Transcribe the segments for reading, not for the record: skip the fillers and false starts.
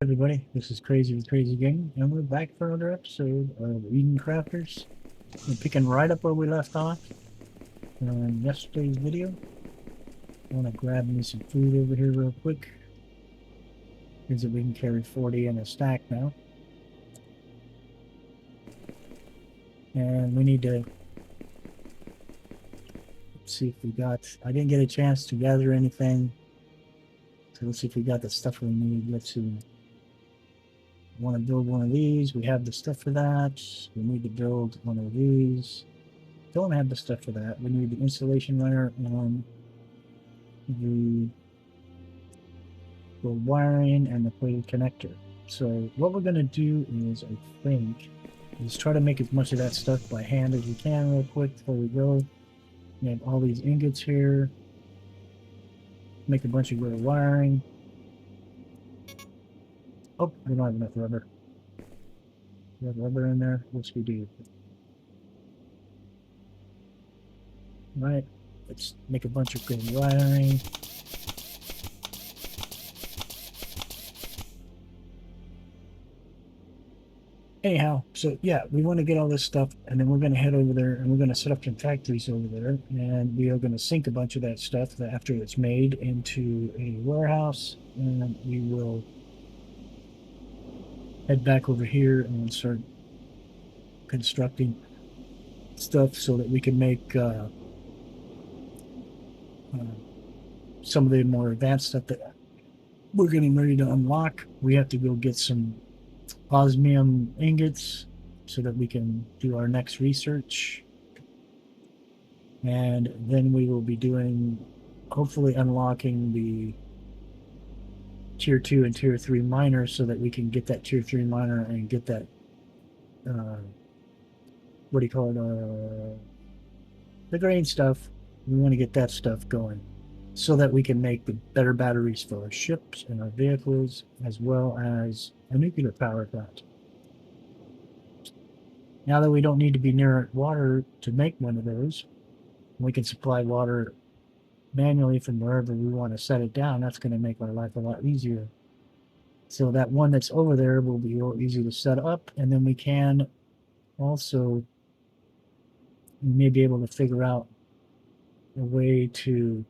Everybody, this is Crazy with Crazy Gang, and we're back for another episode of Eden Crafters. We're picking right up where we left off in yesterday's video. I want to grab me some food over here real quick. Means that we can carry 40 in a stack now. And we need to see if we got... I didn't get a chance to gather anything. So let's see if we got the stuff we need. Let's see. I want to build one of these. We have the stuff for that. We need to build one of these. Don't have the stuff for that. We need the insulation runner on the wiring and the plated connector. So what we're going to do is, I think, is try to make as much of that stuff by hand as we can real quick before we go. We have all these ingots here. Make a bunch of little wiring. Oh, we don't have enough rubber. We have rubber in there. What's we do? Right. Let's make a bunch of good wiring. Anyhow, so yeah, we want to get all this stuff, and then we're going to head over there, and we're going to set up some factories over there, and we are going to sink a bunch of that stuff after it's made into a warehouse, and we will head back over here and start constructing stuff so that we can make some of the more advanced stuff that we're getting ready to unlock. We have to go get some osmium ingots so that we can do our next research, and then we will be doing, hopefully unlocking the tier 2 and tier 3 miners so that we can get that tier 3 miner and get that what do you call it, the grain stuff. We want to get that stuff going so that we can make the better batteries for our ships and our vehicles, as well as a nuclear power plant. Now that we don't need to be near water to make one of those, we can supply water manually from wherever we want to set it down. That's going to make our life a lot easier. So that one that's over there will be real easy to set up, and then we can also maybe able to figure out a way to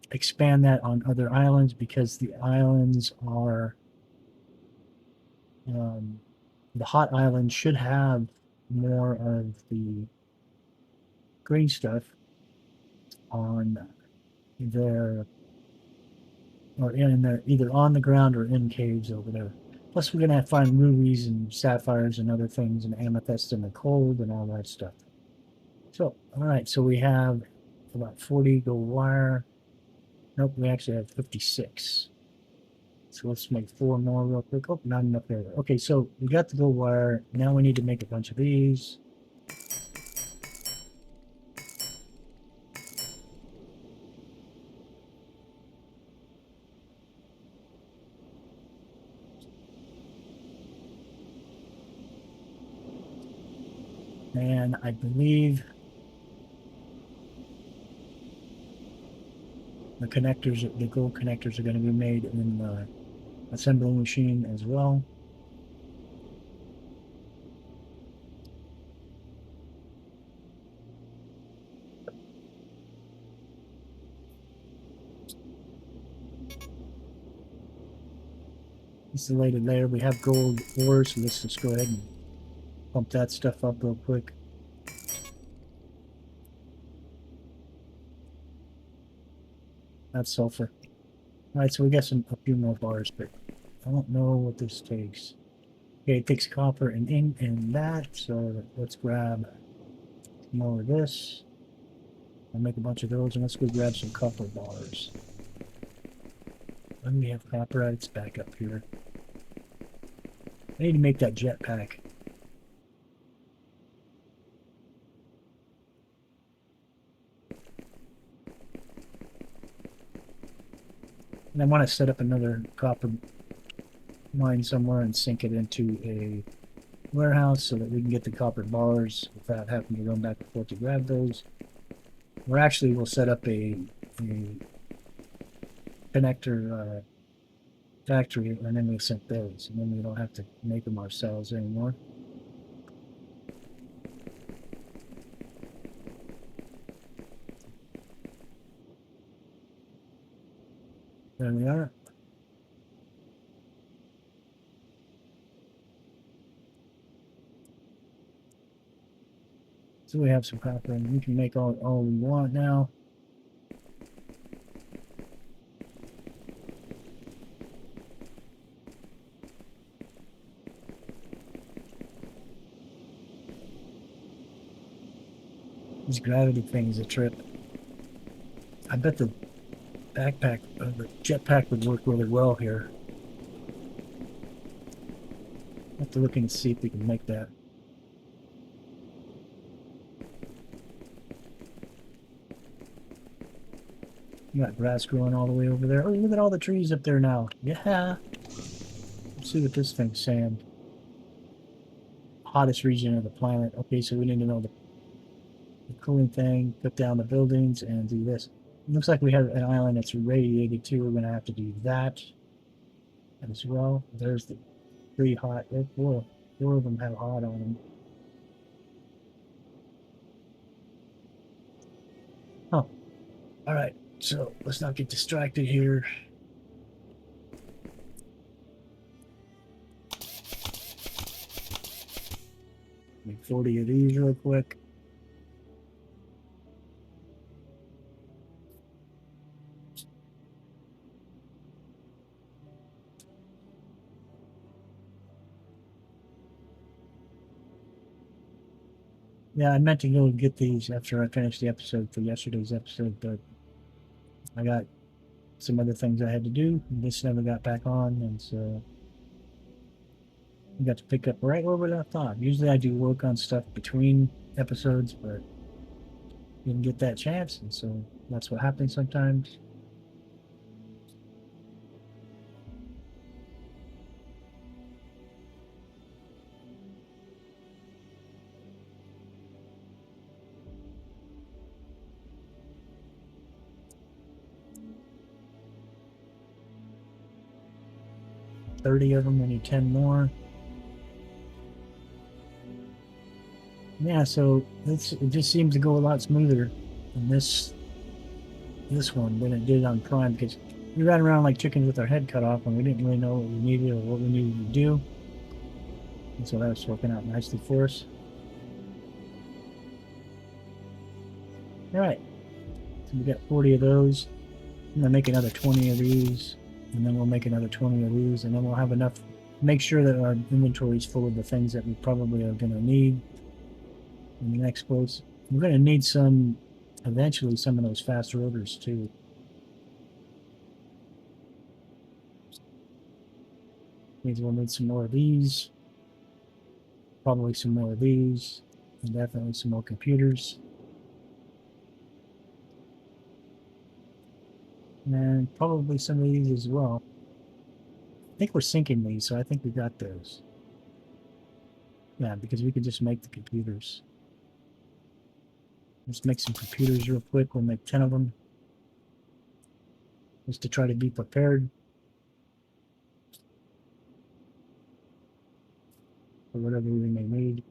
expand that on other islands, because the islands are the hot islands should have more of the green stuff on their, or in there, either on the ground or in caves over there. Plus we're gonna find rubies and sapphires and other things, and amethyst in the cold and all that stuff. So all right, so we have about 40 gold wire. Nope, we actually have 56. So let's make 4 more real quick. Oh, not enough there. Okay, so we got the gold wire. Now we need to make a bunch of these. And I believe the connectors, the gold connectors, are going to be made in the assembling machine as well. Insulated layer. We have gold ore, so let's just go ahead and pump that stuff up real quick. That's sulfur. Alright, so we got a few more bars, but I don't know what this takes. Okay, it takes copper and ink and that, so let's grab more of this. I'll make a bunch of those, and let's go grab some copper bars. When we have copper, it's back up here. I need to make that jetpack. And I want to set up another copper mine somewhere and sink it into a warehouse so that we can get the copper bars without having to run back and forth to grab those. Or actually, we'll set up a connector factory, and then we sent those, and then we don't have to make them ourselves anymore. There we are. So we have some copper, and we can make all we want now. This gravity thing is a trip. I bet the backpack, the jetpack would work really well here. Have to look and see if we can make that. You got grass growing all the way over there. Oh, look at all the trees up there now. Yeah. Let's see what this thing's saying. Hottest region of the planet. Okay, so we need to know the cooling thing, put down the buildings, and do this. It looks like we have an island that's radiated too. We're going to have to do that as well. There's the 3 hot. Four of them have hot on them. Oh, all right. So let's not get distracted here. Make 40 of these real quick. Yeah, I meant to go get these after I finished the episode for yesterday's episode, but I got some other things I had to do. This never got back on, and so we got to pick up right where we left off. Usually I do work on stuff between episodes, but didn't get that chance, and so that's what happens sometimes. "30 of them, we need 10 more." Yeah, so it just seems to go a lot smoother in this one than it did on Prime, because we ran around like chickens with our head cut off and we didn't really know what we needed or what we needed to do. And so that was working out nicely for us. All right, so we got 40 of those. I'm gonna make another 20 of these, and then we'll make another 20 of these, and then we'll have enough. Make sure that our inventory is full of the things that we probably are gonna need in the next quotes. We're gonna need some, eventually, some of those fast rotors too. Means we'll need some more of these, probably some more of these, and definitely some more computers. And probably some of these as well. I think we're syncing these, so I think we got those. Yeah, because we could just make the computers. Let's make some computers real quick. We'll make 10 of them. Just to try to be prepared for whatever we may need.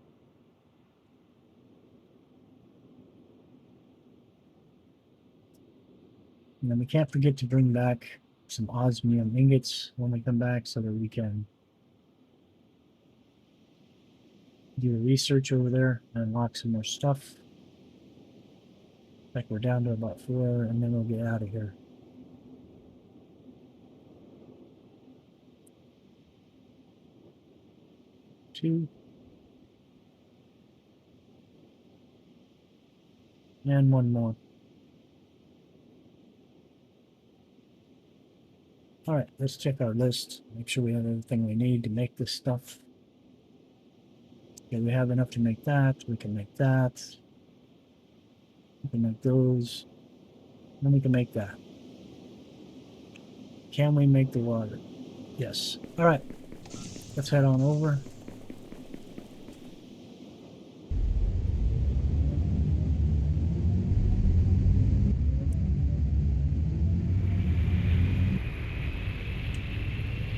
And then we can't forget to bring back some osmium ingots when we come back so that we can do the research over there and unlock some more stuff. Like we're down to about 4, and then we'll get out of here. Two. And one more. All right, let's check our list. Make sure we have everything we need to make this stuff. Okay, we have enough to make that. We can make that. We can make those. Then we can make that. Can we make the water? Yes. All right. Let's head on over.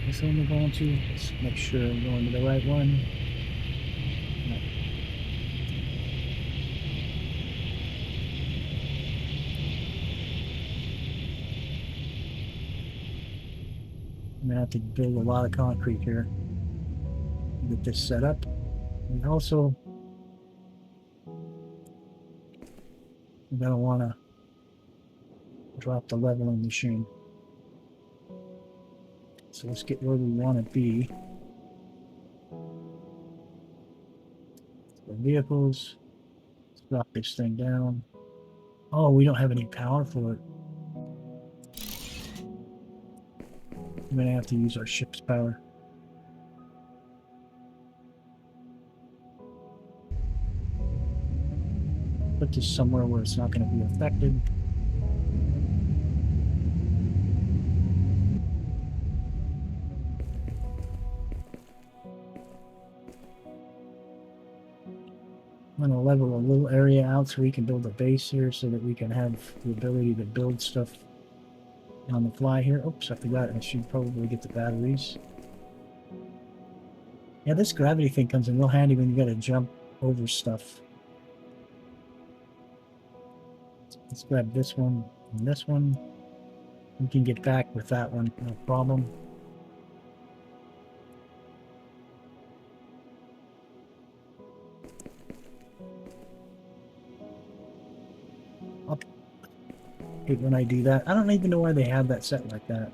This one we're going to. Let's make sure I'm going to the right one. No. I'm gonna have to build a lot of concrete here to get this set up. And also, we're gonna want to drop the leveling machine. So let's get where we want to be. The vehicles. Let's drop this thing down. Oh, we don't have any power for it. I'm gonna have to use our ship's power. Put this somewhere where it's not going to be affected. I'm going to level a little area out so we can build a base here so that we can have the ability to build stuff on the fly here. Oops, I forgot. I should probably get the batteries. Yeah, this gravity thing comes in real handy when you got to jump over stuff. Let's grab this one and this one. We can get back with that one, no problem. Up. Hate when I do that. I don't even know why they have that set like that.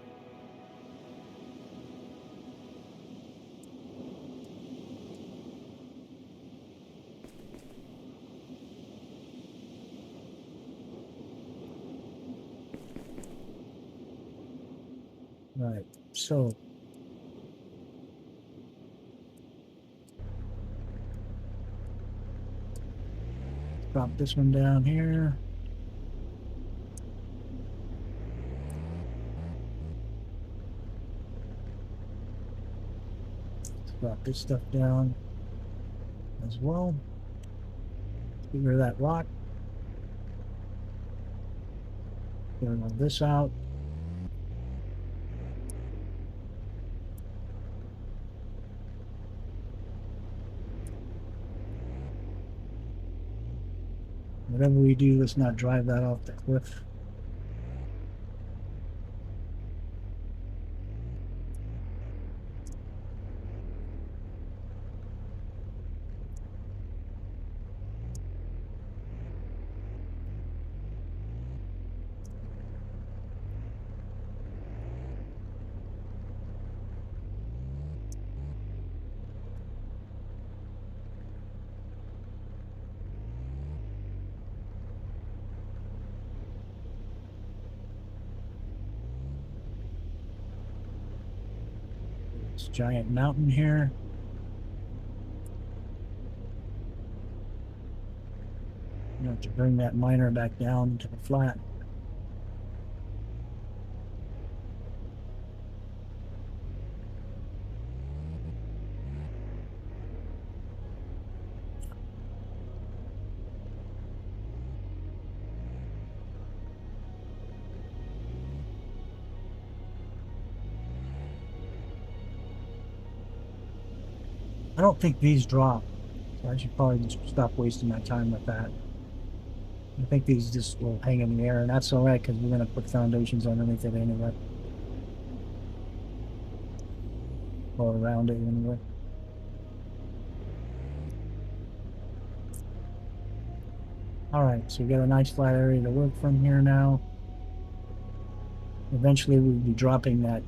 Right, so drop this one down here. Drop this stuff down as well. Get rid of that rock. Clearing all this out. Whatever we do, let's not drive that off the cliff. This giant mountain here. You have to bring that miner back down to the flat. I don't think these drop, so I should probably just stop wasting my time with that. I think these just will hang in the air, and that's alright because we're going to put foundations underneath it anyway. Or around it anyway. Alright, so we got a nice flat area to work from here now. Eventually we'll be dropping that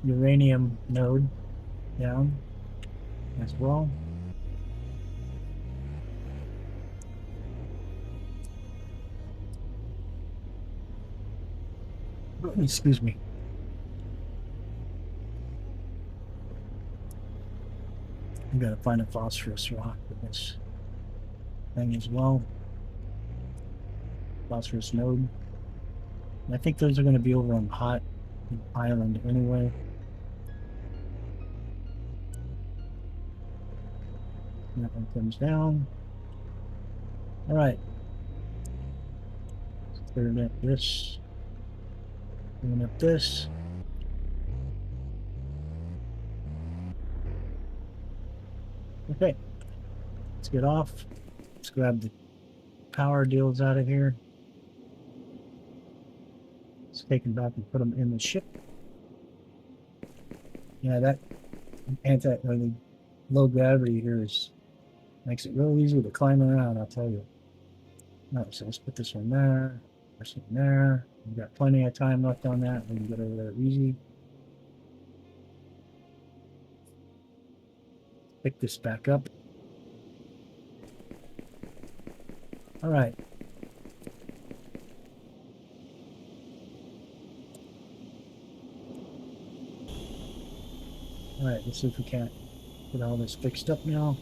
uranium node down as well. Excuse me. I'm gonna find a phosphorus rock for this thing as well. Phosphorus node. And I think those are going to be over on Hot Island anyway. That one comes down. All right. Clearing up this. Clearing up this. Okay. Let's get off. Let's grab the power deals out of here. Let's take them back and put them in the ship. Yeah, that the low gravity here makes it real easy to climb around, I'll tell you. All right, so let's put this one there. This one there. We've got plenty of time left on that. We can get over there easy. Pick this back up. All right. All right, let's see if we can't get all this fixed up now.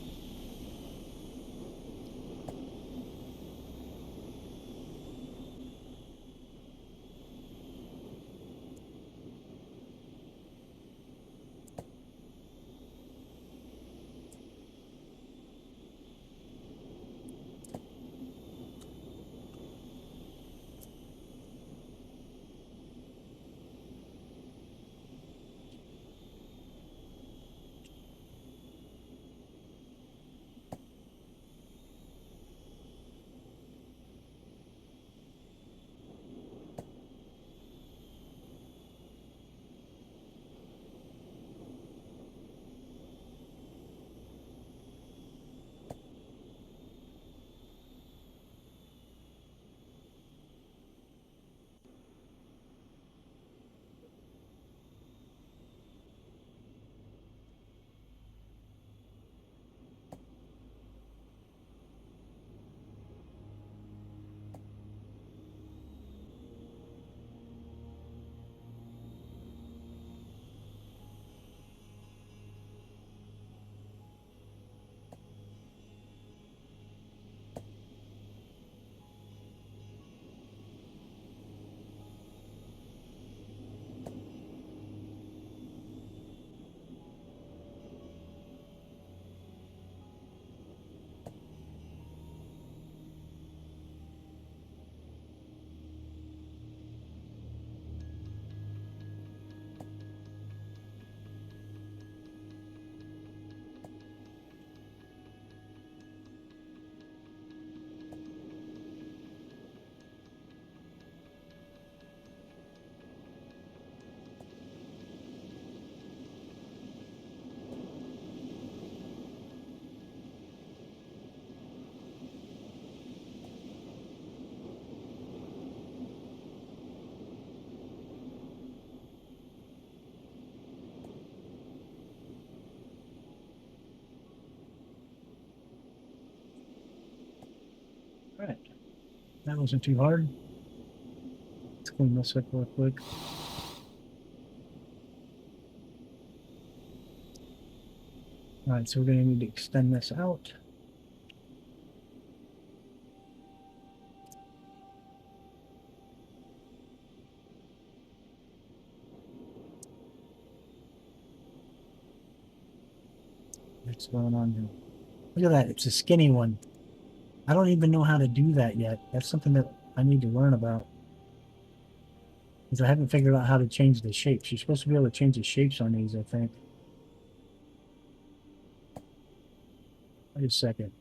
All right. That wasn't too hard. Let's clean this up real quick. All right, so we're going to need to extend this out. What's going on here? Look at that. It's a skinny one. I don't even know how to do that yet. That's something that I need to learn about. Because I haven't figured out how to change the shapes. You're supposed to be able to change the shapes on these, I think. Wait a second.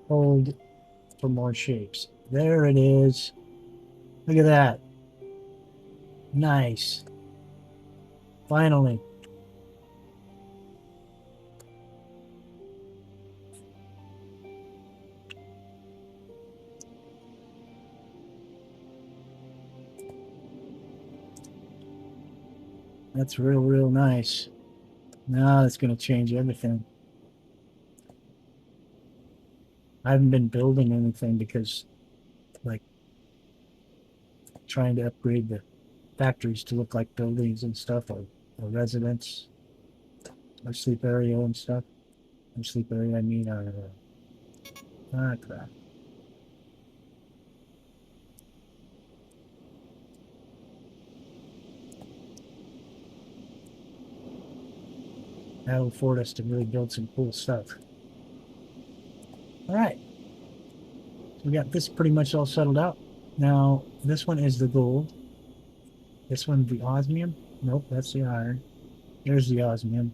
Hold for more shapes. There it is. Look at that. Nice. Finally. That's real nice. Now it's going to change everything. I haven't been building anything because, like, trying to upgrade the factories to look like buildings and stuff, or residents, or sleep area and stuff. Or sleep area, I mean, crap. That'll afford us to really build some cool stuff. All right. So we got this pretty much all settled out. Now, this one is the gold. This one, the osmium. Nope, that's the iron. There's the osmium.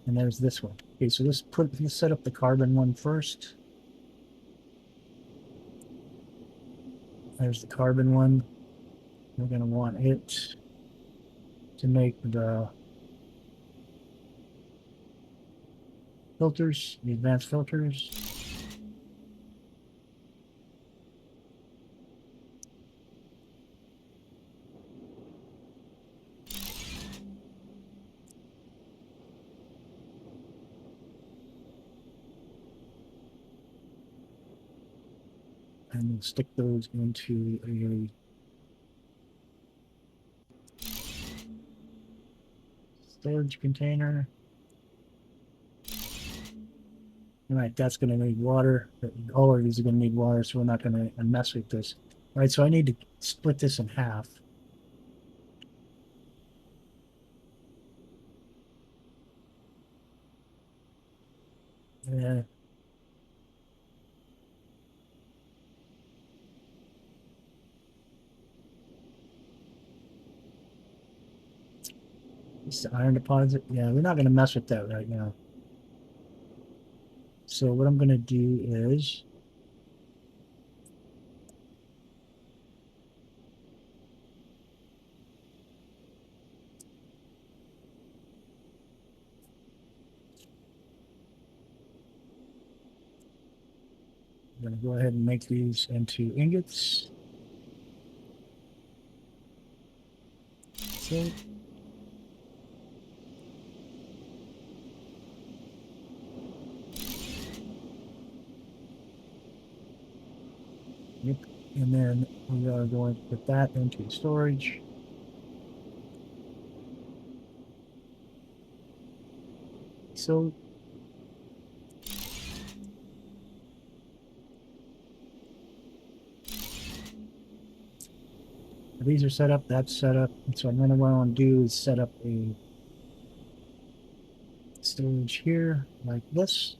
And there's this one. Okay, so let's set up the carbon one first. There's the carbon one. We're going to want it to make the filters, the advanced filters. And we'll stick those into a storage container. All right, that's going to need water. All of these are going to need water, so we're not going to mess with this. All right, so I need to split this in half. Yeah. It's the iron deposit. Yeah, we're not going to mess with that right now. So what I'm going to do is I'm going to go ahead and make these into ingots. So yep. And then we are going to put that into storage. So these are set up, that's set up. And so what I want to do is set up a storage here like this.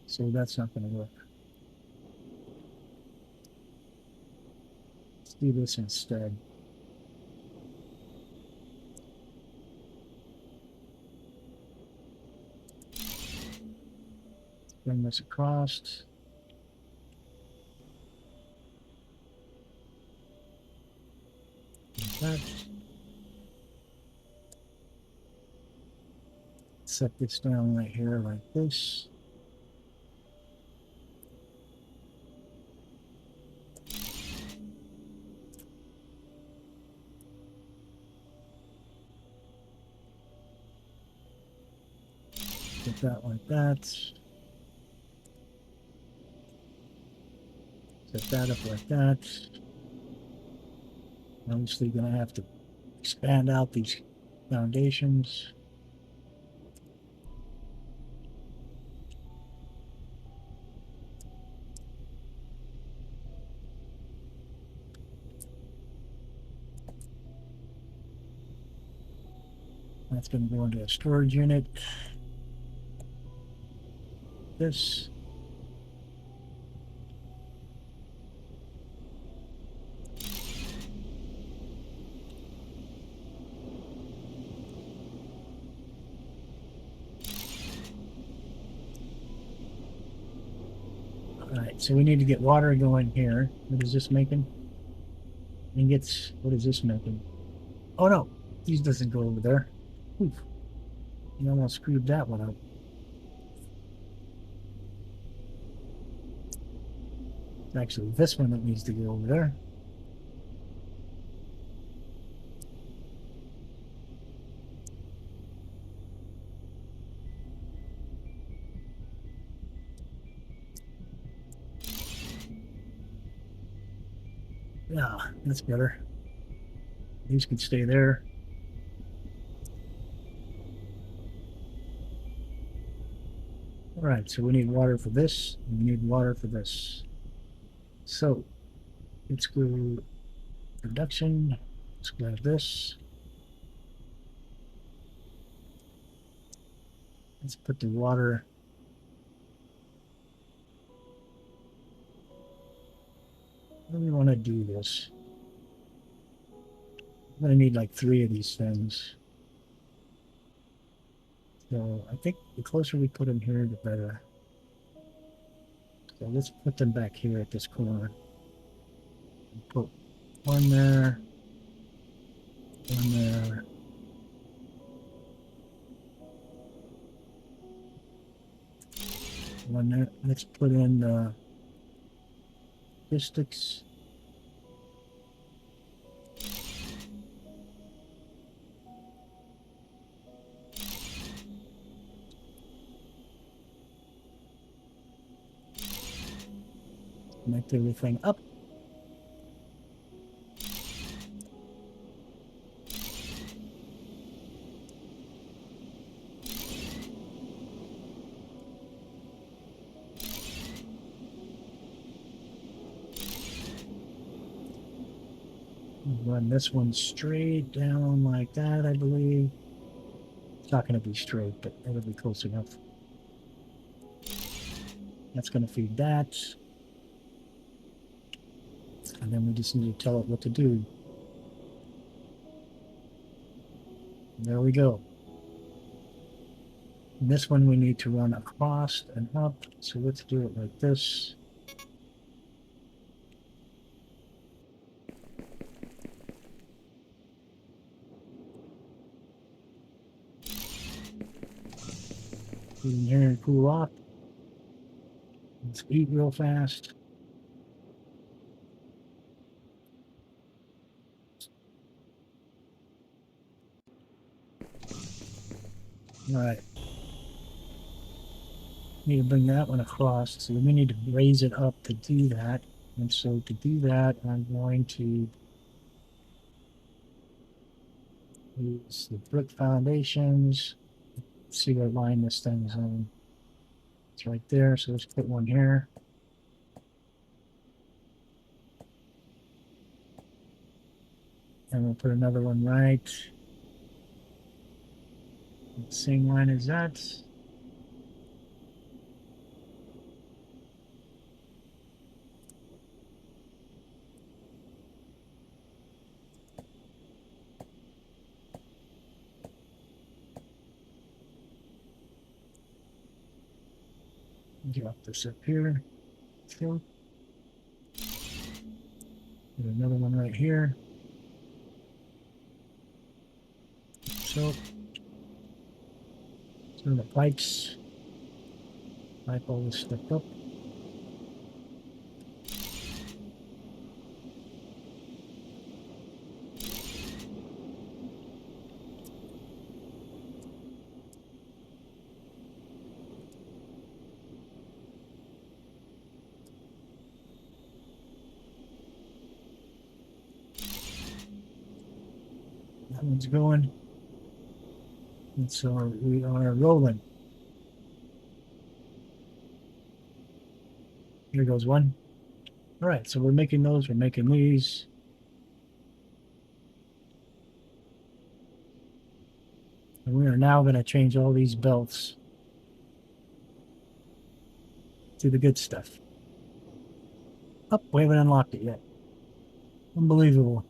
So that's not going to work. Let's do this instead. Bring this across. Like that. Set this down right here like this. Put that like that. Set that up like that. Obviously going to have to expand out these foundations. That's going to go into a storage unit. This. Alright, so we need to get water going here. What is this making? Ingots. What is this making? Oh no! These doesn't go over there. Oof. You almost screwed that one up. It's actually this one that needs to go over there. Yeah, that's better. These could stay there. Alright, so we need water for this, and we need water for this. So, Let's go production. Let's grab this. Let's put the water. How do we want to do this? I'm going to need like 3 of these things. So I think the closer we put them here, the better. So let's put them back here at this corner. Put one there, one there. One there. Let's put in the statistics. Connect everything up. Run this one straight down like that, I believe. It's not going to be straight, but it'll be close enough. That's going to feed that. And then we just need to tell it what to do. There we go. And this one we need to run across and up. So let's do it like this. Get in here and cool off. Let's eat real fast. All right. Need to bring that one across. So we need to raise it up to do that. And so to do that, I'm going to use the brick foundations. Let's see what line this thing is on. It's right there. So let's put one here. And we'll put another one right. Same line as that. Drop this up here. So, put another one right here. So, turn the pipes. Pipe all this stuff up. That one's going. And so we are rolling. Here goes one. All right, so we're making those, we're making these. And we are now going to change all these belts to the good stuff. Oh, we haven't unlocked it yet. Unbelievable.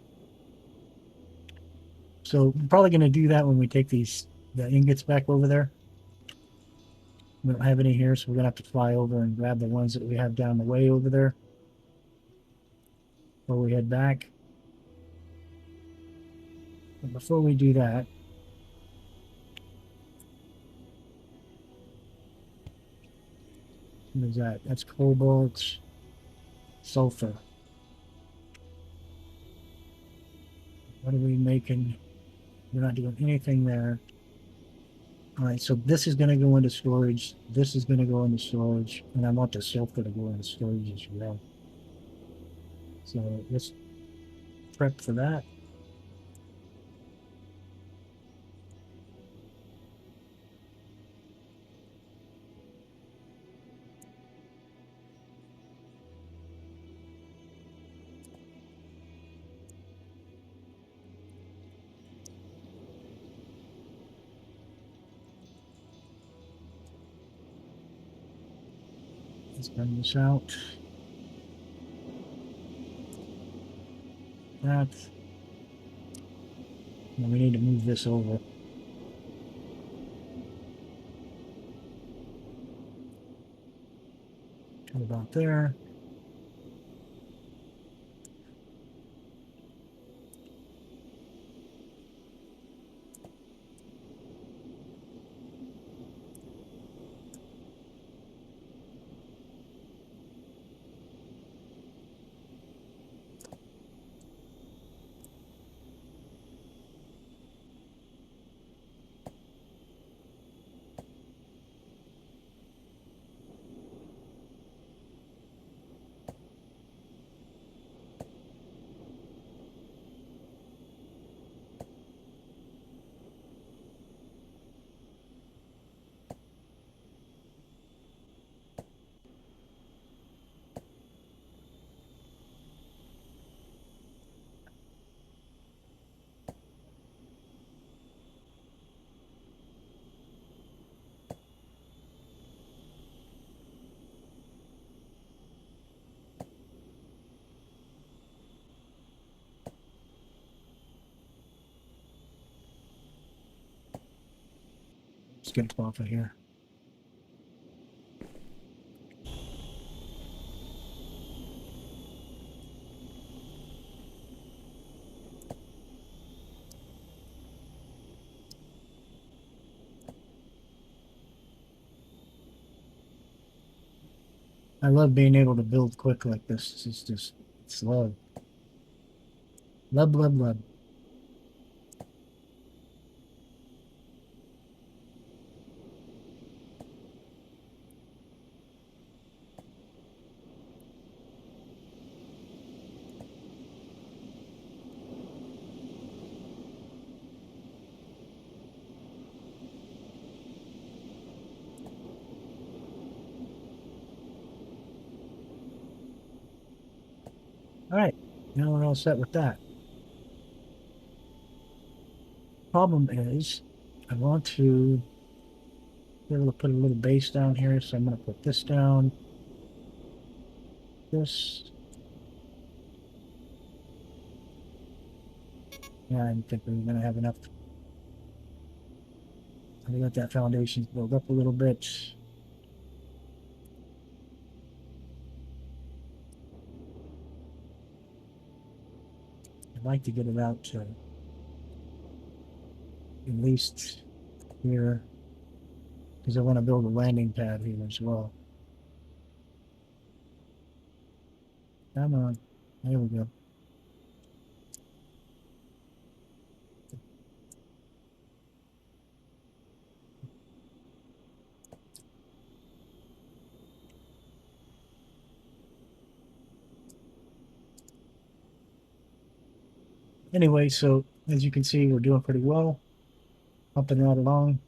So we're probably going to do that when we take the ingots back over there. We don't have any here, so we're going to have to fly over and grab the ones that we have down the way over there before we head back. But before we do that, what is that? That's cobalt, sulfur. What are we making? We're not doing anything there. All right, so this is going to go into storage. This is going to go into storage. And I want the sulfur to go into storage as well. So let's prep for that. Let's bring this out. That. And we need to move this over. To about there. Let's get it off of here. I love being able to build quick like this. It's just, it's love. Love, love, love. All right, now we're all set with that. Problem is, I want to be able to put a little base down here, so I'm going to put this down. This. Yeah, I didn't think we were going to have enough. I'm going to let that foundation build up a little bit. I'd like to get it out to at least here, because I want to build a landing pad here as well. Come on. There we go. Anyway, so as you can see, we're doing pretty well. Pumping right along.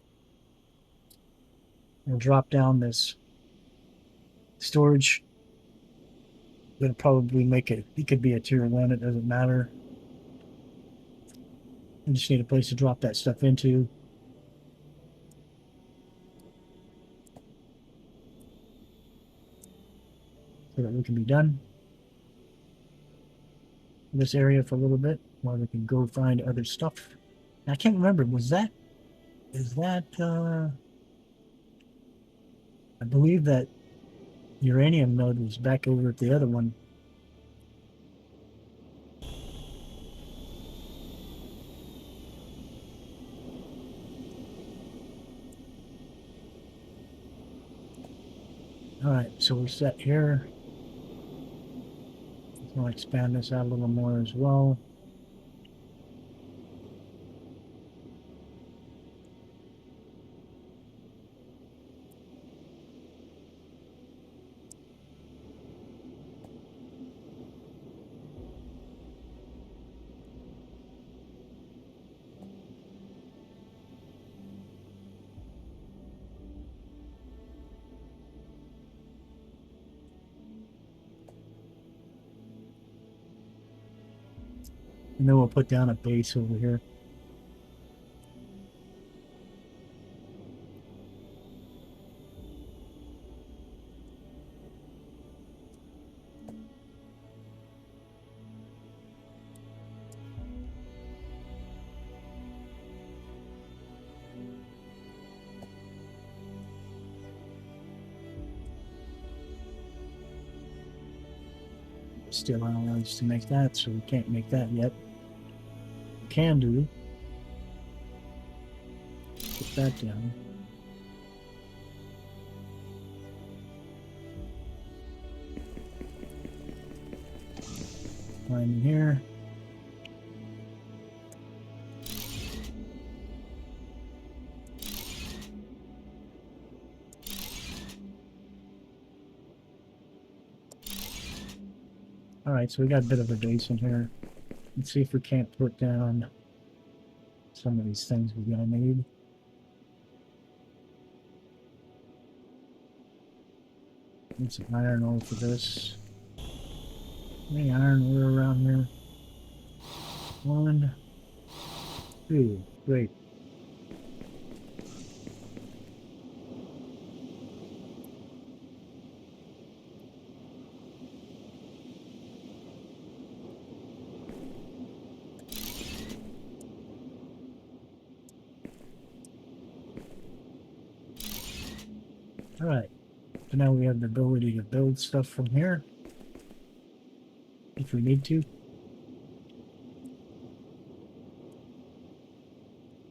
We'll drop down this storage. I'm going to probably make it could be a tier 1, it doesn't matter. I just need a place to drop that stuff into. So that we can be done in this area for a little bit while we can go find other stuff. I can't remember, is that I believe that uranium node was back over at the other one. Alright, so we're set here. Let's want to expand this out a little more as well. And then we'll put down a base over here. Still allowed to make that, so we can't make that yet. Can do. Put that down. Climb in here. Alright, so we got a bit of a base in here. Let's see if we can't put down some of these things we're gonna need. Need some iron ore for this. Any iron ore around here? 1, 2, great. Alright, so now we have the ability to build stuff from here, if we need to.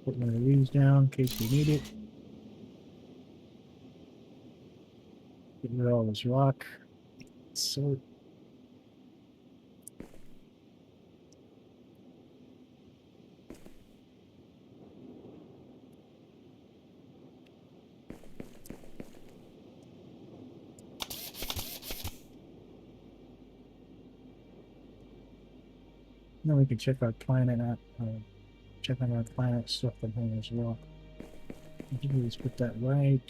Put one of these down in case we need it. Get rid of all this rock. So now we can check our planet out. Check on our planet stuff from here as well. Let's put that right.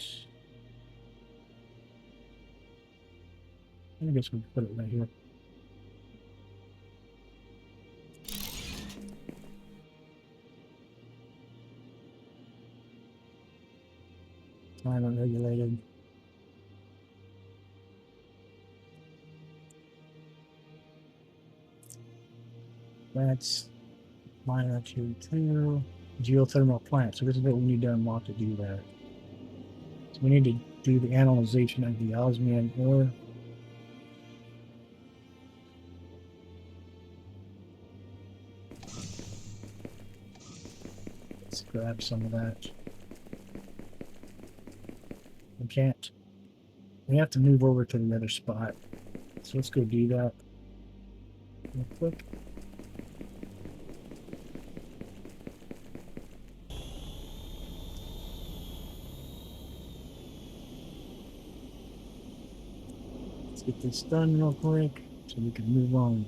I guess we can put it right here. Climate regulated. That's minor Q2. Geothermal plant. So this is what we need to unlock to do that. So we need to do the analyzation of the osmium ore. Let's grab some of that. We can't. We have to move over to the other spot. So let's go do that real quick. Let's get this done real quick so we can move on.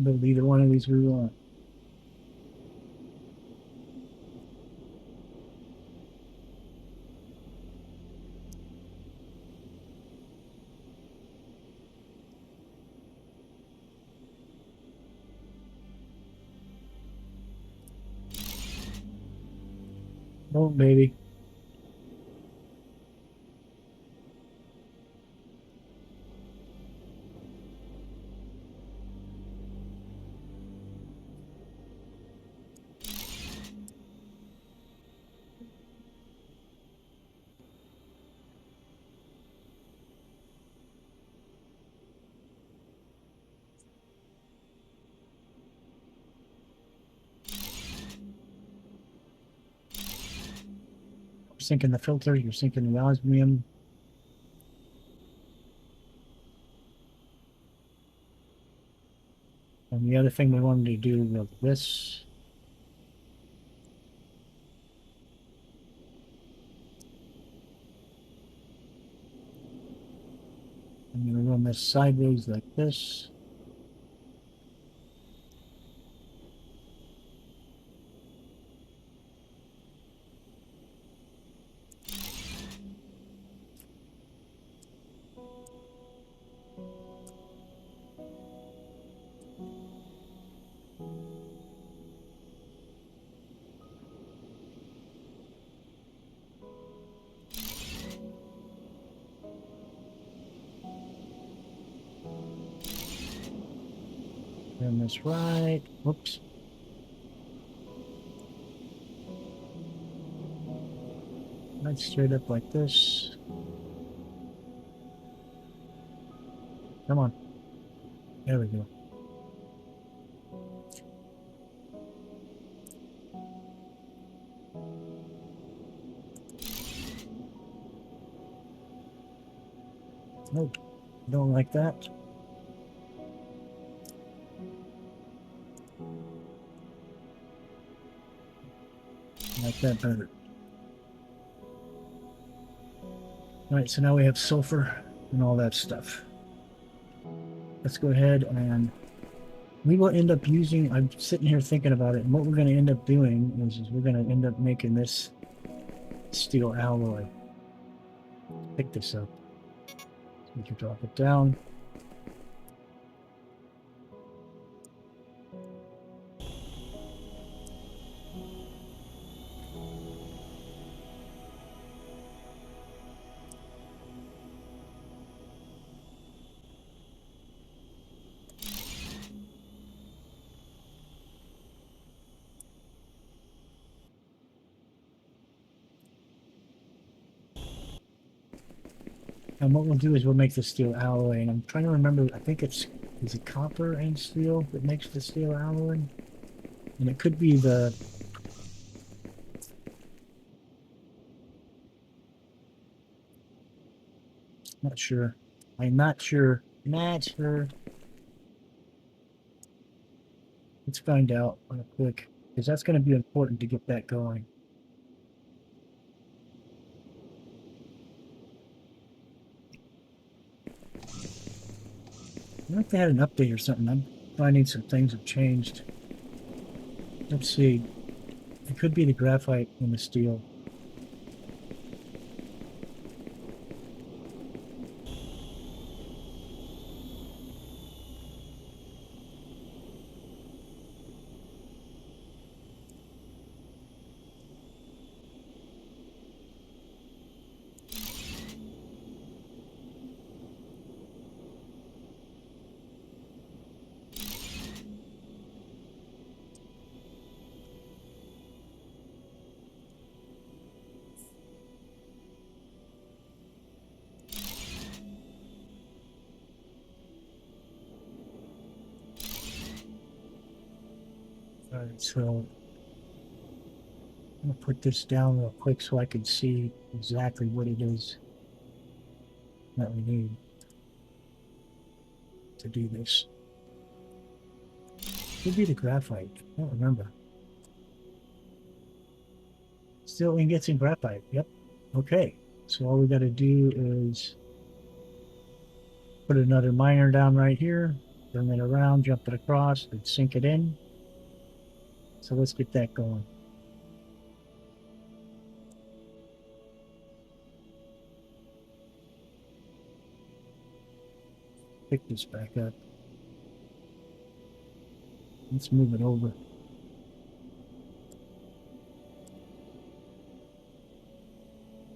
Build either one of these we want. Oh, baby. Sinking the filter, you're sinking the osmium. And the other thing we wanted to do was this. I'm going to run this sideways like this. Turn this right. Whoops. Right straight up like this. Come on. There we go. Nope. Don't like that. Like that better. Alright, so now we have sulfur and all that stuff. Let's go ahead and we will end up using, I'm sitting here thinking about it, and what we're going to end up doing is we're going to end up making this steel alloy. Pick this up. So we can drop it down. And what we'll do is we'll make the steel alloy, and I'm trying to remember, I think is it copper and steel that makes the steel alloy? And it could be the, not sure. I'm not sure. Not sure. Let's find out real quick, because that's going to be important to get that going. I wonder if they had an update or something. I'm finding some things have changed. Let's see. It could be the graphite and the steel. Alright, so I'm going to put this down real quick so I can see exactly what it is that we need to do this. Could be the graphite. I don't remember. Still ingots and graphite. Yep. Okay. So all we got to do is put another miner down right here, bring it around, jump it across, and sink it in. So let's get that going. Pick this back up. Let's move it over.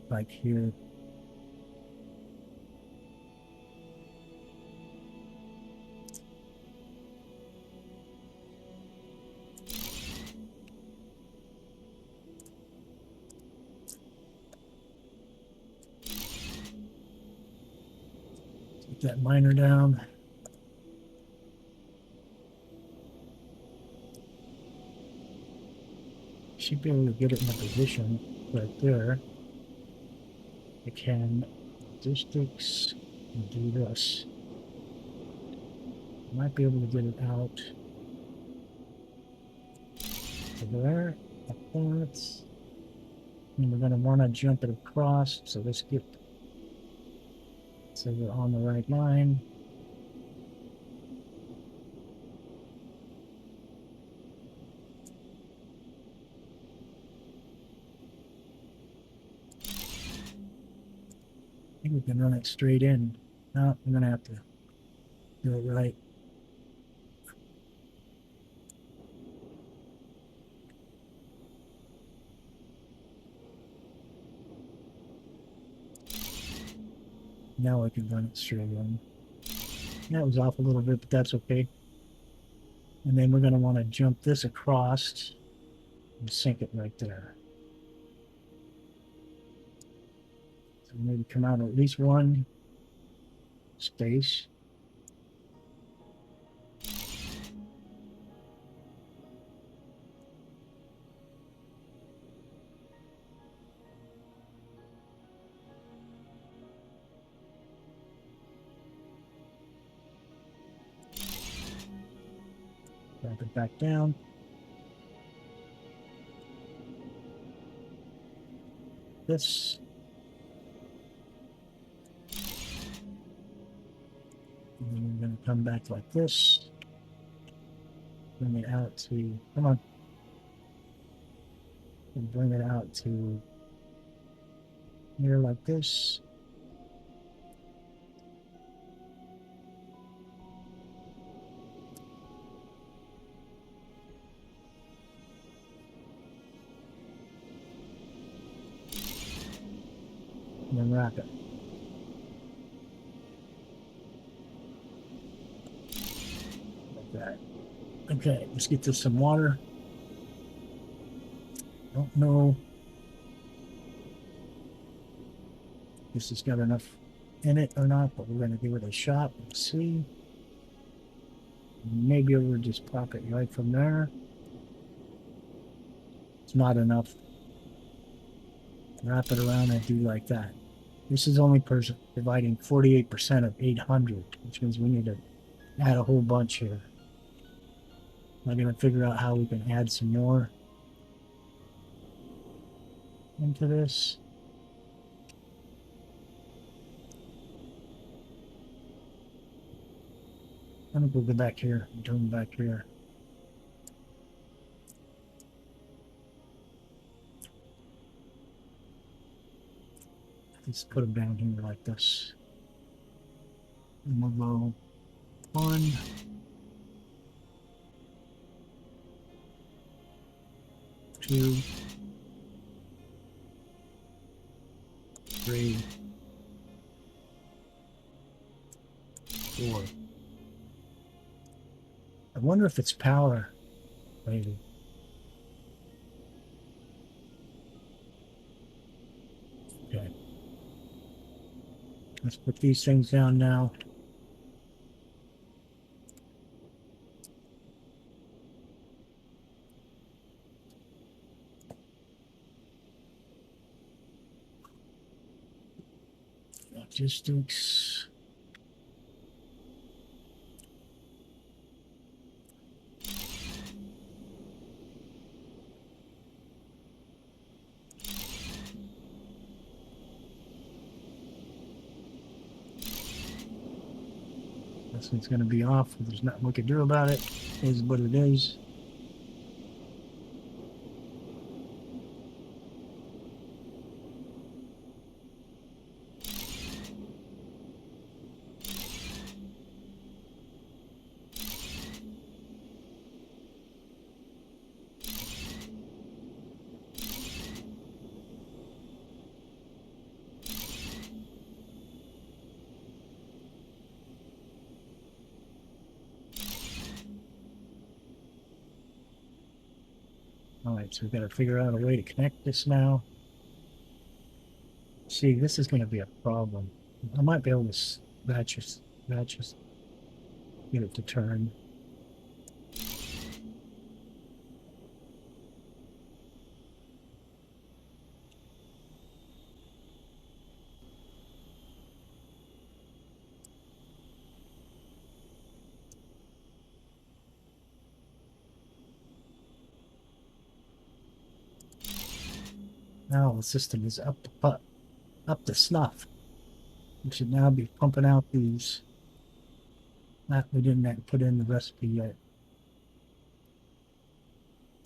Like here. Get that miner down. Should be able to get it in a position right there. I can logistics and do this. Might be able to get it out to there, like that. And we're going to want to jump it across, so let's get so we're on the right line. I think we can run it straight in. No, I'm going to have to do it right. Now I can run it straight in. That was off a little bit, but that's okay. And then we're going to want to jump this across and sink it right there. So maybe come out at least one space. Drop it back down. This. And then we're going to come back like this. Bring it out to, come on. And bring it out to here like this. And then wrap it. Like that. Okay, let's get to some water. Don't know if this has got enough in it or not, but we're going to give it a shot and see. Maybe we'll just pop it right from there. It's not enough. Wrap it around and do like that. This is only providing 48% of 800, which means we need to add a whole bunch here. I'm going to figure out how we can add some more into this. I'm going to go back here and turn back here. Let's put them down here like this. And we'll go 1, 2, 3, 4. I wonder if it's power, maybe. Okay. Let's put these things down now. Logistics. This one's going to be off. There's nothing we can do about it. It is what it is. Alright, so we've got to figure out a way to connect this now. See, this is going to be a problem. I might be able to batch get it to turn. Now the system is up to snuff. We should now be pumping out these. We didn't put in the recipe yet.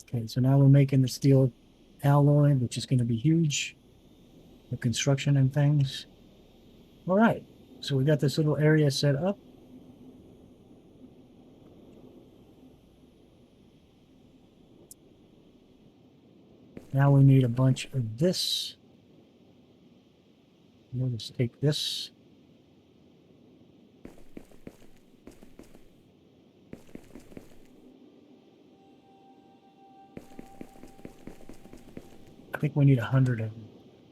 Okay, so now we're making the steel alloy, which is going to be huge for construction and things. All right, so we got this little area set up. Now we need a bunch of this. We'll just take this. I think we need 100 of them.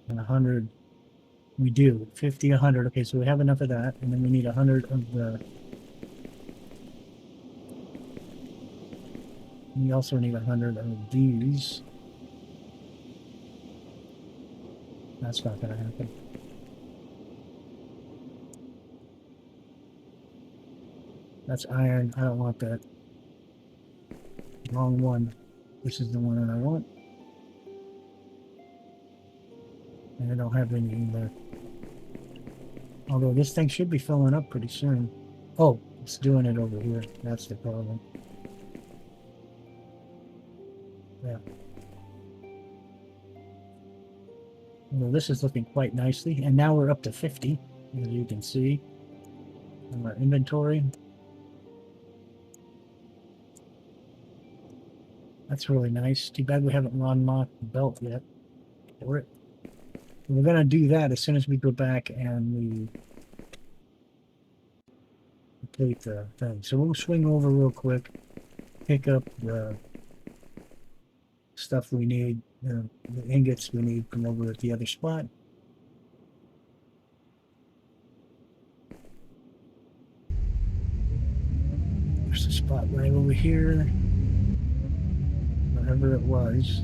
And 100, we do. 50, 100. Okay, so we have enough of that. And then we need 100 of the... We also need 100 of these. That's not going to happen. That's iron. I don't want that. Wrong one. This is the one that I want. And I don't have any either. Although this thing should be filling up pretty soon. Oh, it's doing it over here. That's the problem. Yeah. Well, this is looking quite nicely. And now we're up to 50, as you can see in our inventory. That's really nice. Too bad we haven't unlocked the belt yet for it. We're going to do that as soon as we go back and we complete the thing. So we'll swing over real quick, pick up the stuff we need, the ingots we need from over at the other spot. There's a spot right over here. Whatever it was.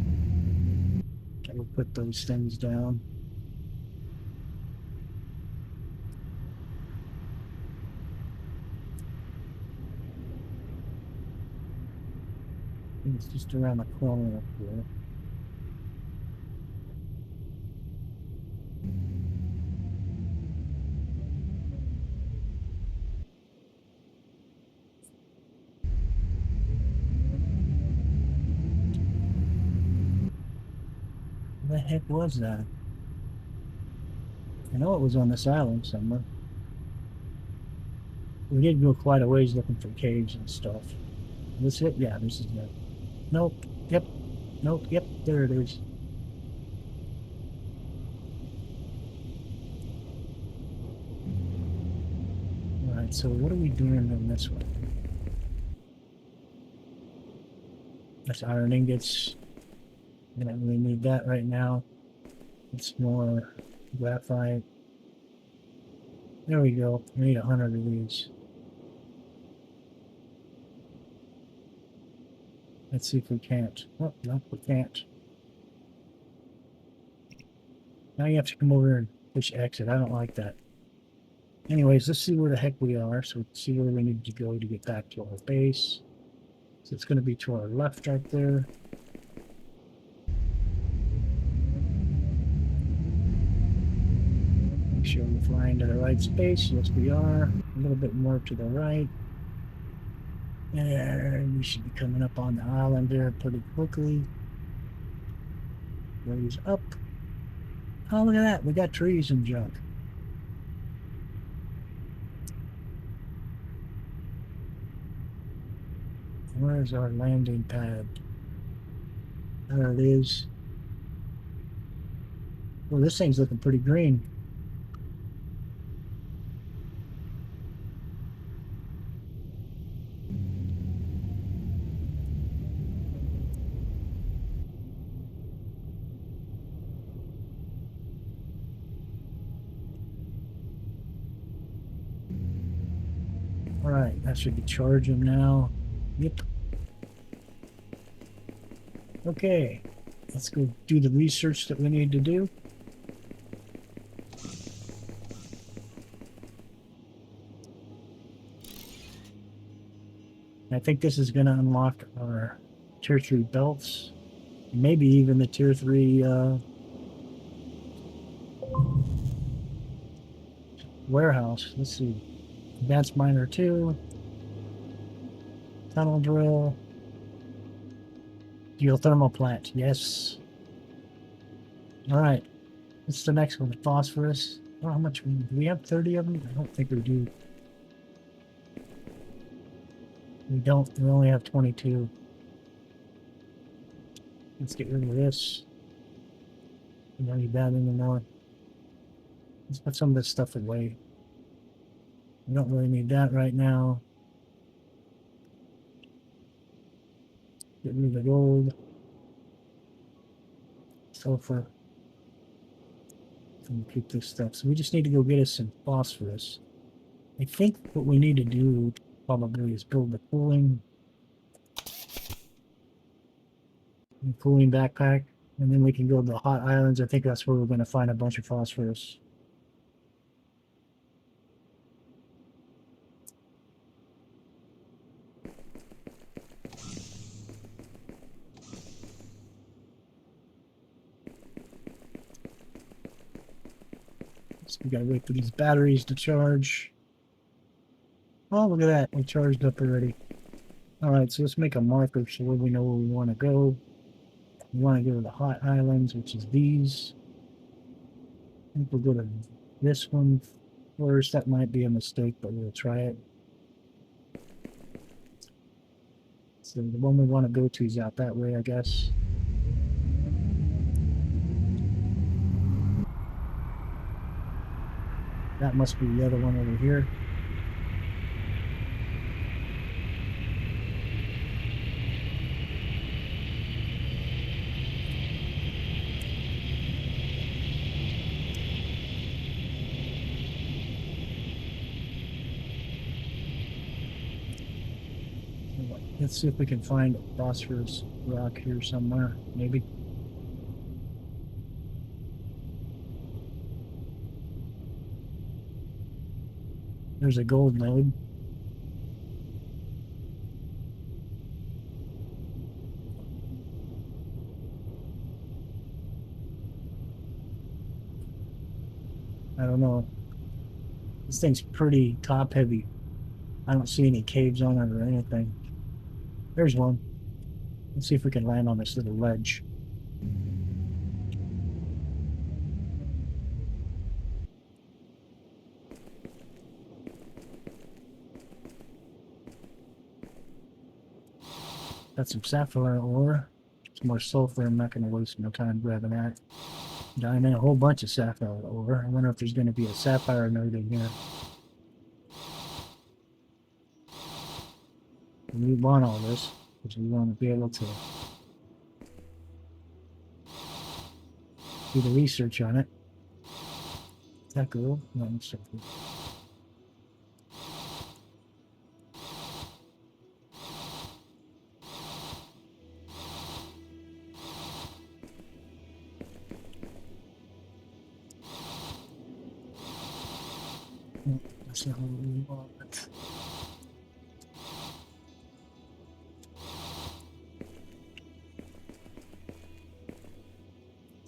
I will put those things down. It's just around the corner up here. What the heck was that? I know it was on this island somewhere. We did go quite a ways looking for caves and stuff. This it? Yeah, this is it. Nope. Yep. Nope. Yep. There it is. Alright, so what are we doing in this one? That's iron ingots. We don't really need that right now. It's more graphite. There we go. We need 100 of these. Let's see if we can't. Oh, no, we can't. Now you have to come over and push exit. I don't like that. Anyways, let's see where the heck we are. So let's see where we need to go to get back to our base. So it's going to be to our left right there. Make sure we're flying to the right space. Yes, we are. A little bit more to the right. And we should be coming up on the island there pretty quickly. Raise up. Oh, look at that. We got trees and junk. Where's our landing pad? There it is. Well, this thing's looking pretty green. Alright, that should be charging now. Yep. Okay, let's go do the research that we need to do. I think this is going to unlock our tier 3 belts. Maybe even the tier 3 warehouse. Let's see. Advanced miner 2. Tunnel drill. Geothermal plant. Yes. Alright. What's the next one? Phosphorus. Oh, how much? Do we have 30 of them? I don't think we do. We don't. We only have 22. Let's get rid of this. We don't need that anymore. Let's put some of this stuff away. We don't really need that right now. Get rid of the gold. sulfur. And keep this stuff. So we just need to go get us some phosphorus. I think what we need to do probably is build a cooling backpack, and then we can go to the hot islands. I think that's where we're going to find a bunch of phosphorus. So we gotta wait for these batteries to charge. Oh, look at that. We charged up already. Alright, so let's make a marker so we know where we want to go. We want to go to the hot islands, which is these. I think we'll go to this one first. That might be a mistake, but we'll try it. So the one we want to go to is out that way, I guess. That must be the other one over here. Let's see if we can find a phosphorus rock here somewhere, maybe. There's a gold node. I don't know. This thing's pretty top heavy. I don't see any caves on it or anything. There's one. Let's see if we can land on this little ledge. Got some sapphire ore. Some more sulfur. I'm not going to waste no time grabbing that. Diamond, a whole bunch of sapphire ore. I wonder if there's going to be a sapphire node in here. We want all this because we want to be able to do the research on it. Is that cool? No, it's so cool. That's not what we want.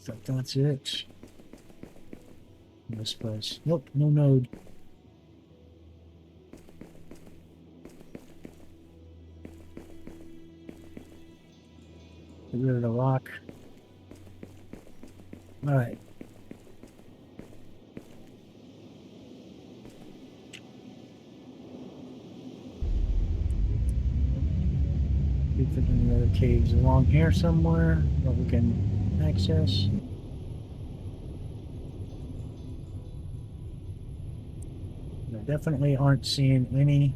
So that's it. This place. Nope, no node. Get rid of the rock. Alright. See if there's any other caves along here somewhere that we can access. I definitely aren't seeing any.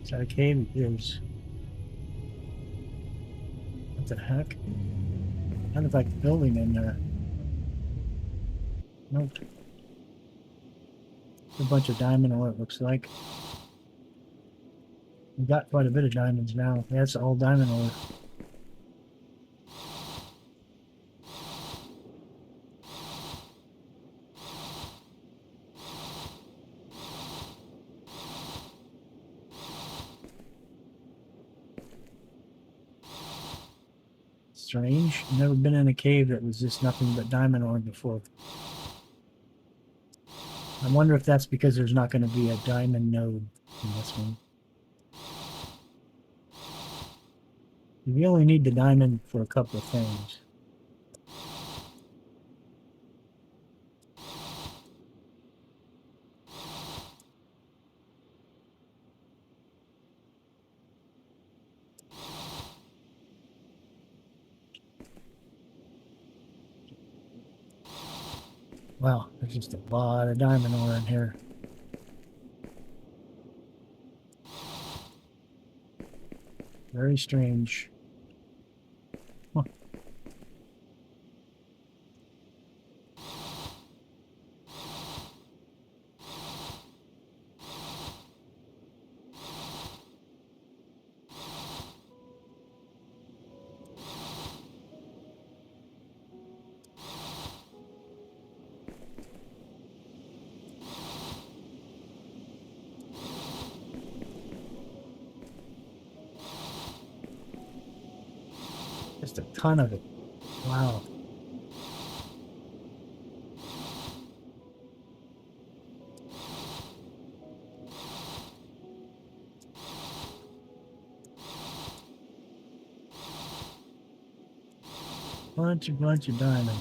Is that a cave? It is. What the heck? Kind of like a building in there. Nope. A bunch of diamond ore, it looks like. We've got quite a bit of diamonds now. That's all diamond ore. Strange. Never been in a cave that was just nothing but diamond ore before. I wonder if that's because there's not going to be a diamond node in this one. You only need the diamond for a couple of things. Wow, there's just a lot of diamond ore in here. Very strange. just a ton of it. Wow. Bunch of diamond.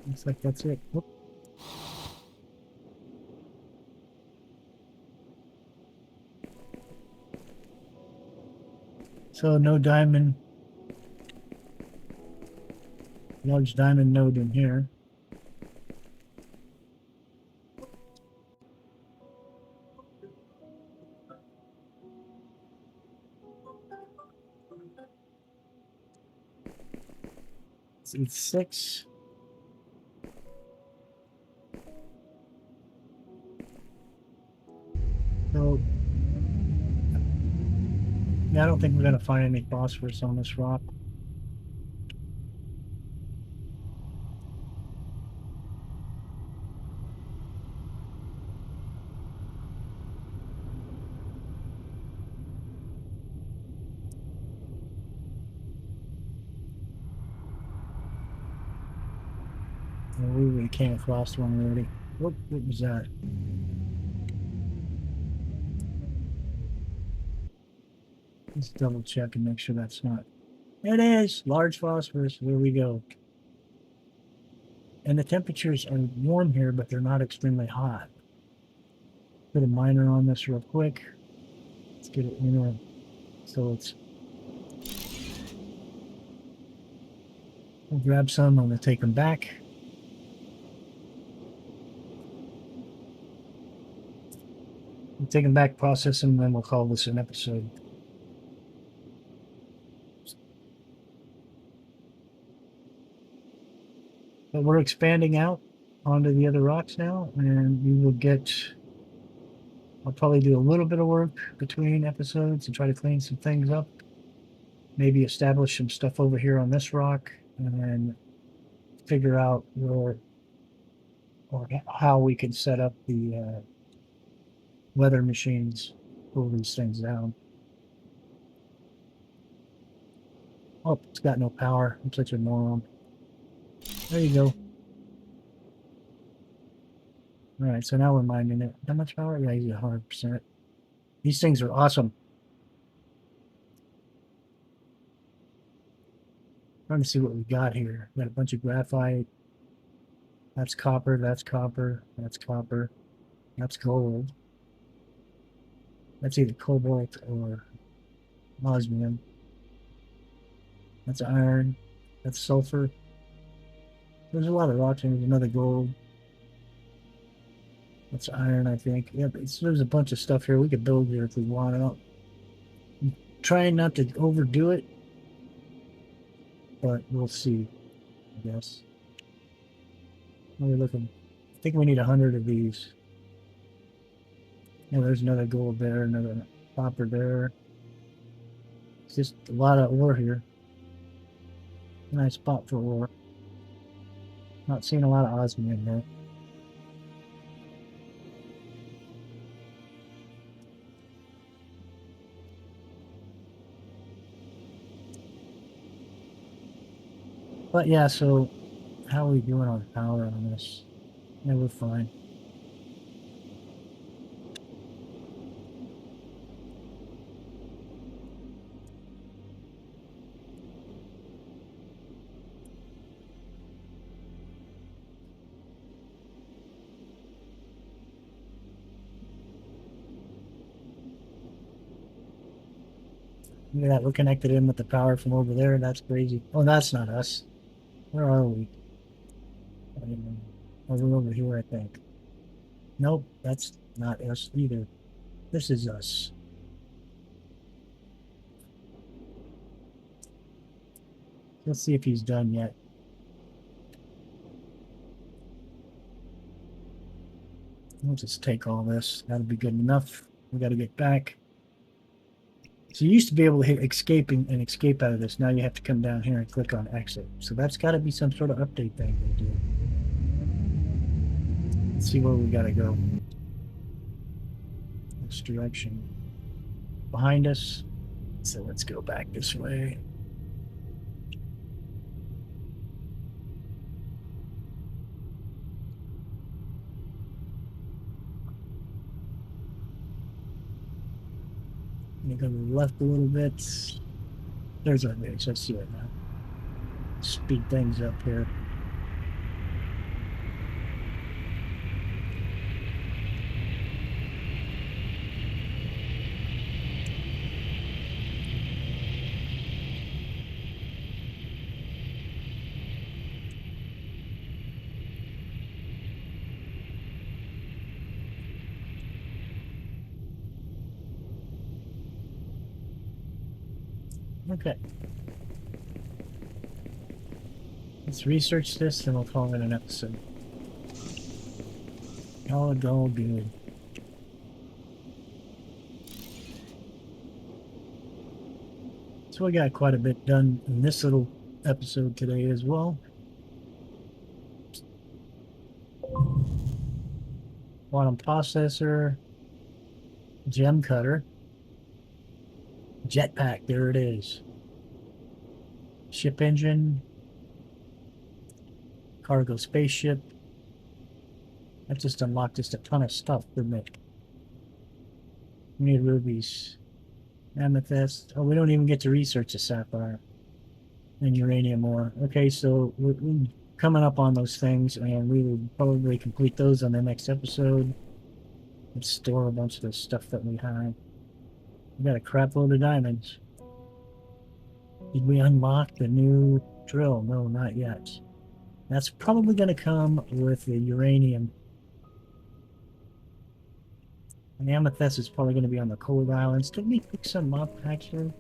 Looks like that's it. Whoop. So no diamond. Large diamond node in here. It's 6. So yeah, I don't think we're gonna find any phosphorus on this rock. We really came across one already. What was that? Let's double check and make sure that's not. It is large phosphorus. There we go. And the temperatures are warm here, but they're not extremely hot. Put a miner on this real quick. Let's get it in there. So it's. We'll grab some. I'm going to take them back. We'll take them back, process them, and then we'll call this an episode. But we're expanding out onto the other rocks now, and we will get. I'll probably do a little bit of work between episodes and try to clean some things up. Maybe establish some stuff over here on this rock, and then figure out where or how we can set up the weather machines, pull these things down. Oh, it's got no power. I'm such a moron. There you go. All right, so now we're mining it. How much power? Yeah, he's 100%. These things are awesome. Trying to see what we got here. We got a bunch of graphite. That's copper. That's copper. That's copper. That's gold. That's either cobalt or osmium. That's iron. That's sulfur. There's a lot of rocks. There's another gold. That's iron, I think. Yeah, there's a bunch of stuff here. We could build here if we want. I'm trying not to overdo it, but we'll see, I guess. What are we looking? I think we need 100 of these. Oh, there's another gold there, another copper there. It's just a lot of ore here. Nice spot for ore. Not seeing a lot of osmium there. But yeah, so how are we doing on power on this? Yeah, we're fine. Look at that, we're connected in with the power from over there. That's crazy. Oh, that's not us. Where are we? We're over here, I think. Nope, that's not us either. This is us. Let's see if he's done yet. We'll just take all this. That'll be good enough. We got to get back. So you used to be able to hit escape and escape out of this. Now you have to come down here and click on exit. So that's got to be some sort of update thing they do. Let's see where we got to go. This direction. Behind us. So let's go back this way. I'm going to go to the left a little bit. There's our base. I see it now. Speed things up here. Okay. Let's research this and we'll call it an episode. All good. So we got quite a bit done in this little episode today as well. Quantum processor, gem cutter, jetpack, there it is. Ship engine, cargo spaceship. That just unlocked just a ton of stuff, didn't it? We need rubies, amethyst. Oh, we don't even get to research the sapphire and uranium ore. Okay, so we're coming up on those things, and we will probably complete those on the next episode. Let's store a bunch of the stuff that we have. We got a crap load of diamonds. Did we unlock the new drill? No, not yet. That's probably going to come with the uranium. And the amethyst is probably going to be on the cold islands. Did we pick some up, actually?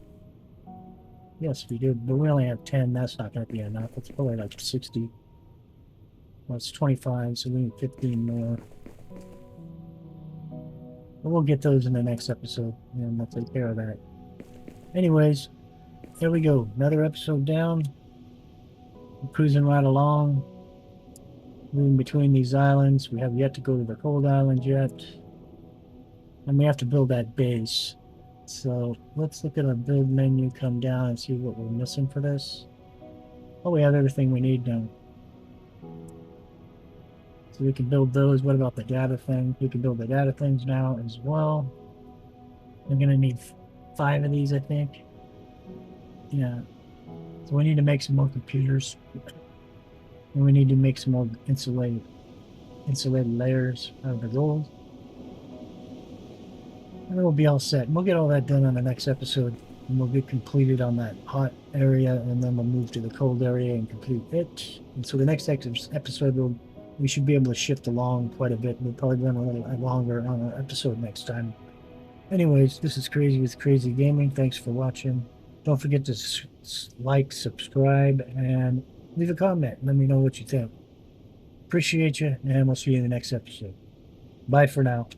Yes, we did, but we only have 10. That's not going to be enough. It's probably like 60. Well, it's 25, so we need 15 more. But we'll get those in the next episode, and we'll take care of that. Anyways, here we go. Another episode down. We're cruising right along. Moving between these islands. We have yet to go to the cold island yet. And we have to build that base. So let's look at our build menu, come down and see what we're missing for this. Oh, we have everything we need now. So we can build those. What about the data thing? We can build the data things now as well. We're going to need 5 of these, I think. Yeah. So we need to make some more computers. And we need to make some more insulated layers out of the gold. And we'll be all set. And we'll get all that done on the next episode. And we'll get completed on that hot area, and then we'll move to the cold area and complete it. And so the next episode, we should be able to shift along quite a bit. We'll probably run a little longer on our episode next time. Anyways, this is Crazy with Crazy Gaming. Thanks for watching. Don't forget to like, subscribe, and leave a comment. Let me know what you think. Appreciate you, and we'll see you in the next episode. Bye for now.